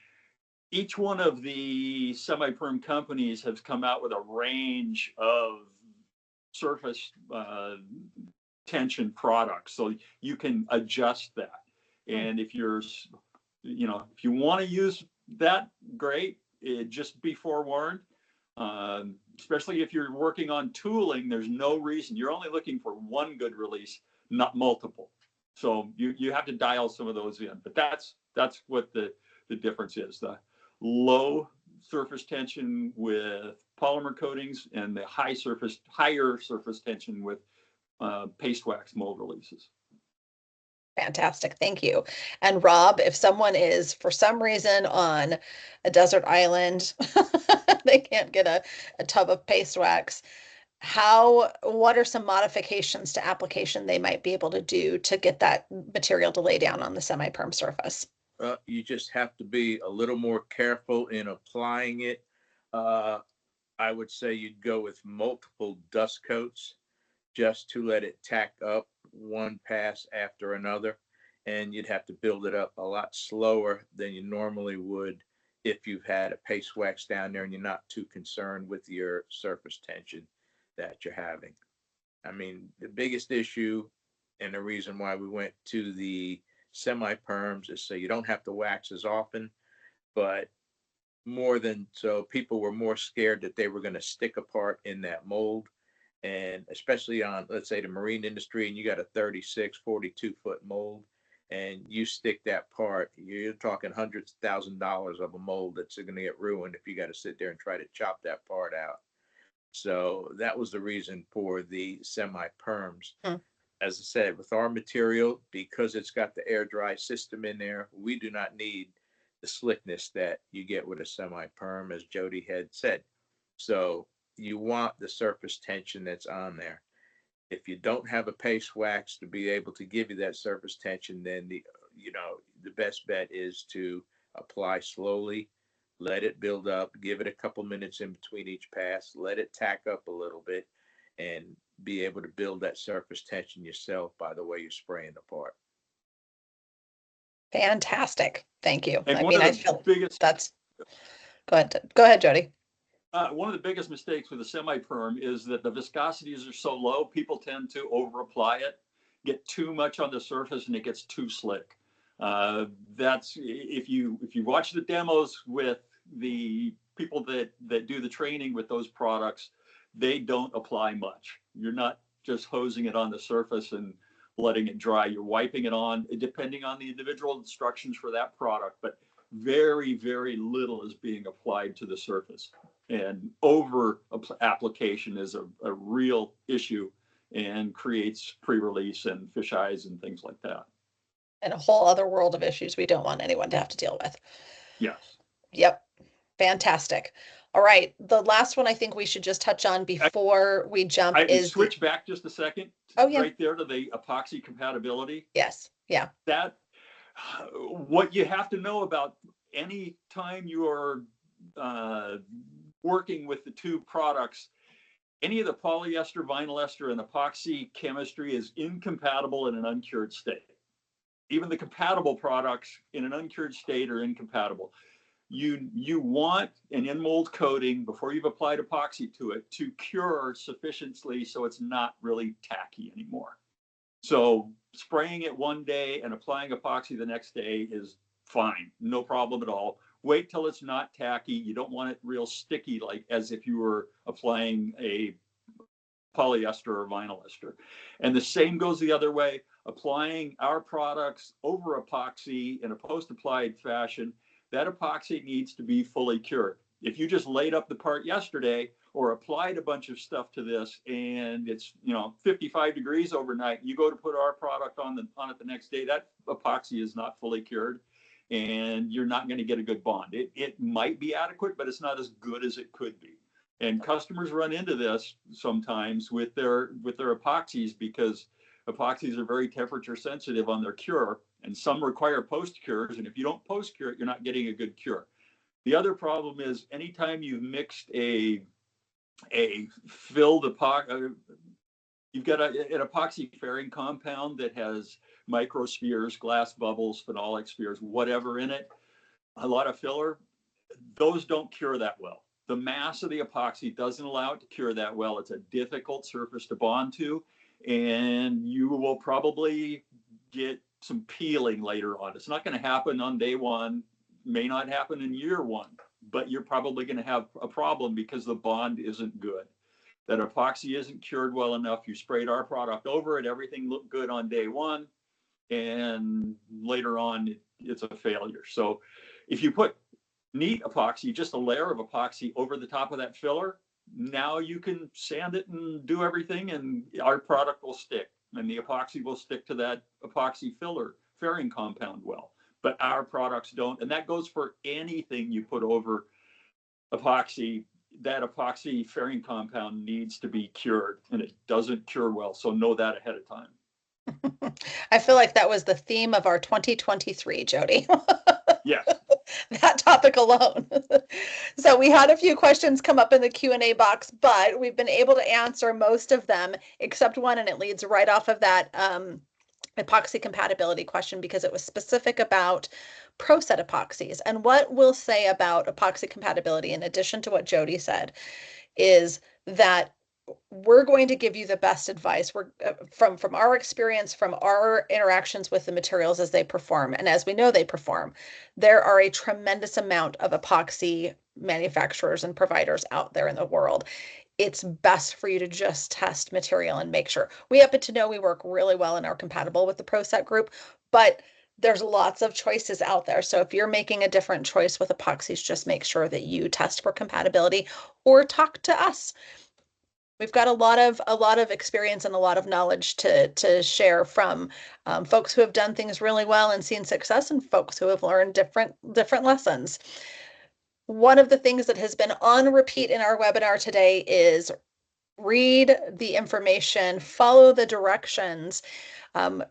each one of the semi-perm companies has come out with a range of surface tension products, so you can adjust that. And if if you want to use that, great. Just be forewarned. Especially if you're working on tooling, there's no reason. You're only looking for one good release, not multiple. So you have to dial some of those in. But that's what the difference is. The low surface tension with polymer coatings and the higher surface tension with paste wax mold releases. Fantastic. Thank you. And Rob, if someone is for some reason on a desert island, they can't get a tub of paste wax, what are some modifications to application they might be able to do to get that material to lay down on the semi-perm surface? You just have to be a little more careful in applying it. I would say you'd go with multiple dust coats just to let it tack up one pass after another. And you'd have to build it up a lot slower than you normally would if you've had a paste wax down there and you're not too concerned with your surface tension that you're having. I mean, the biggest issue and the reason why we went to the semi-perms is so you don't have to wax as often, but more than so people were more scared that they were going to stick apart in that mold. And especially on, let's say, the marine industry, and you got a 36, 42-foot mold, and you stick that part, you're talking hundreds of $1,000s of a mold that's going to get ruined if you got to sit there and try to chop that part out. So that was the reason for the semi perms. Hmm. As I said, with our material, because it's got the air dry system in there, we do not need the slickness that you get with a semi perm, as Jody had said. So you want the surface tension that's on there. If you don't have a paste wax to be able to give you that surface tension, then the best bet is to apply slowly, let it build up, give it a couple minutes in between each pass, let it tack up a little bit, and be able to build that surface tension yourself by the way you're spraying the part. Fantastic. Thank you. And I one mean, of I the feel biggest that's, go ahead. Go ahead, Jody. one of the biggest mistakes with a semi-perm is that the viscosities are so low, people tend to over-apply it, get too much on the surface, and it gets too slick. That's if you watch the demos with the people that do the training with those products, they don't apply much. You're not just hosing it on the surface and letting it dry. You're wiping it on, depending on the individual instructions for that product, but very, very little is being applied to the surface. And over application is a real issue and creates pre-release and fish eyes and things like that. And a whole other world of issues we don't want anyone to have to deal with. Yes. Yep. Fantastic. All right. The last one I think we should just touch on before we jump I is switch back just a second. Oh, yeah. Right there to the epoxy compatibility. Yes. Yeah. That what you have to know about any time you are working with the two products, any of the polyester, vinyl ester, and epoxy chemistry is incompatible in an uncured state. Even the compatible products in an uncured state are incompatible. You want an in-mold coating before you've applied epoxy to it to cure sufficiently so it's not really tacky anymore. So spraying it one day and applying epoxy the next day is fine, no problem at all. Wait till it's not tacky. You don't want it real sticky, like as if you were applying a polyester or vinyl ester. And the same goes the other way. Applying our products over epoxy in a post-applied fashion, that epoxy needs to be fully cured. If you just laid up the part yesterday or applied a bunch of stuff to this and it's 55 degrees overnight, you go to put our product on it the next day, that epoxy is not fully cured and you're not going to get a good bond. It might be adequate, but it's not as good as it could be. And customers run into this sometimes with their epoxies because epoxies are very temperature sensitive on their cure, and some require post cures. And if you don't post cure it, you're not getting a good cure. The other problem is anytime you've mixed a filled epoxy, you've got an epoxy fairing compound that has microspheres, glass bubbles, phenolic spheres, whatever in it, a lot of filler, those don't cure that well. The mass of the epoxy doesn't allow it to cure that well. It's a difficult surface to bond to, and you will probably get some peeling later on. It's not going to happen on day one, may not happen in year one, but you're probably going to have a problem because the bond isn't good. That epoxy isn't cured well enough. You sprayed our product over it, everything looked good on day one, and later on it's a failure. So if you put neat epoxy, just a layer of epoxy over the top of that filler, now you can sand it and do everything and our product will stick and the epoxy will stick to that epoxy filler fairing compound well, but our products don't. And that goes for anything you put over epoxy. That epoxy fairing compound needs to be cured and it doesn't cure well, so know that ahead of time. I feel like that was the theme of our 2023, Jody. Yes. That topic alone. So we had a few questions come up in the Q&A box, but we've been able to answer most of them except one, and it leads right off of that epoxy compatibility question because it was specific about pro set epoxies. And what we'll say about epoxy compatibility, in addition to what Jody said, is that we're going to give you the best advice. We're from our experience, from our interactions with the materials as they perform, and as we know they perform. There are a tremendous amount of epoxy manufacturers and providers out there in the world. It's best for you to just test material and make sure. We happen to know we work really well and are compatible with the ProSet group, but there's lots of choices out there. So if you're making a different choice with epoxies, just make sure that you test for compatibility or talk to us. We've got a lot of experience and a lot of knowledge to share from folks who have done things really well and seen success, and folks who have learned different lessons. One of the things that has been on repeat in our webinar today is read the information, follow the directions.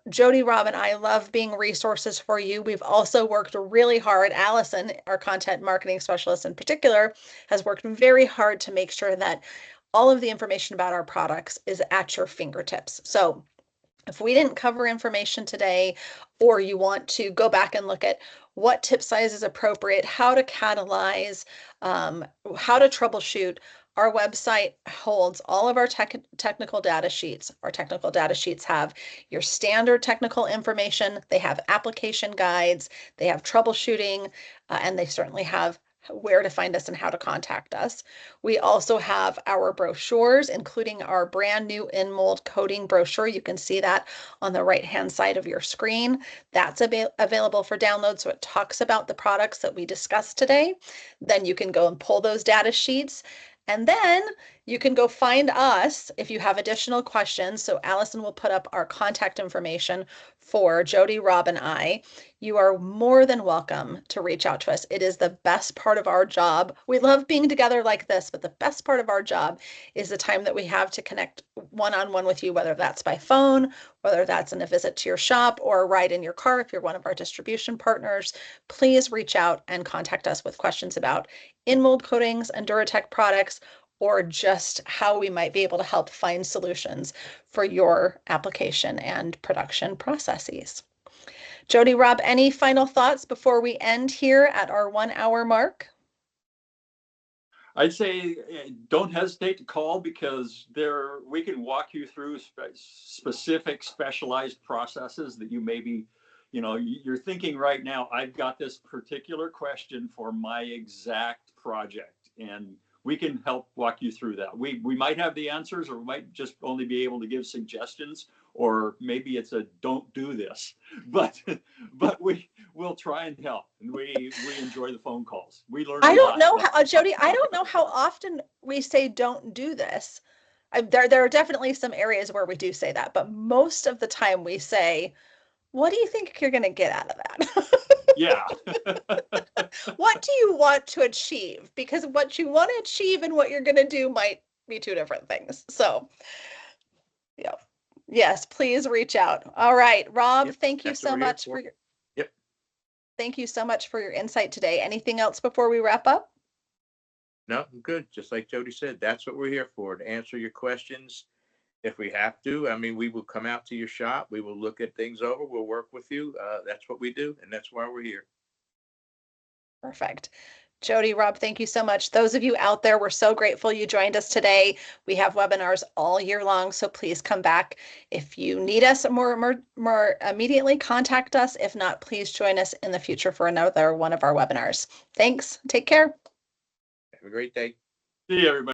Jody, Rob, and I love being resources for you. We've also worked really hard. Allison, our content marketing specialist in particular, has worked very hard to make sure that all of the information about our products is at your fingertips. So if we didn't cover information today, or you want to go back and look at what tip size is appropriate, how to catalyze, how to troubleshoot, our website holds all of our technical data sheets. Our technical data sheets have your standard technical information. They have application guides, they have troubleshooting, and they certainly have where to find us and how to contact us. We also have our brochures, including our brand new in-mold coating brochure. You can see that on the right-hand side of your screen. That's available for download, so it talks about the products that we discussed today. Then you can go and pull those data sheets. And then you can go find us if you have additional questions. So Allison will put up our contact information for Jody, Rob, and I. You are more than welcome to reach out to us. It is the best part of our job. We love being together like this, but the best part of our job is the time that we have to connect one-on-one with you, whether that's by phone, whether that's in a visit to your shop or a ride in your car if you're one of our distribution partners. Please reach out and contact us with questions about in-mold coatings and Duratec products, or just how we might be able to help find solutions for your application and production processes. Jody, Rob, any final thoughts before we end here at our 1 hour mark? I'd say don't hesitate to call, because we can walk you through specific specialized processes that you maybe, you're thinking right now, I've got this particular question for my exact project, and we can help walk you through that. We might have the answers, or we might just only be able to give suggestions, or maybe it's a don't do this, but we'll try and help. And we enjoy the phone calls. We learn a lot. I don't know how, Jody, I don't know how often we say don't do this. There are definitely some areas where we do say that, but most of the time we say, what do you think you're going to get out of that? Yeah. What do you want to achieve? Because what you want to achieve and what you're going to do might be two different things. So, yeah. Yes, please reach out. All right, Rob, Yep, thank you that's what so we're here much for. for your Yep. thank you so much for your insight today. Anything else before we wrap up? No, I'm good. Just like Jody said, that's what we're here for, to answer your questions. If we have to, I mean, we will come out to your shop. We will look at things over. We'll work with you. That's what we do, and that's why we're here. Perfect. Jody, Rob, thank you so much. Those of you out there, we're so grateful you joined us today. We have webinars all year long, so please come back. If you need us more immediately, contact us. If not, please join us in the future for another one of our webinars. Thanks. Take care. Have a great day. See you, everybody.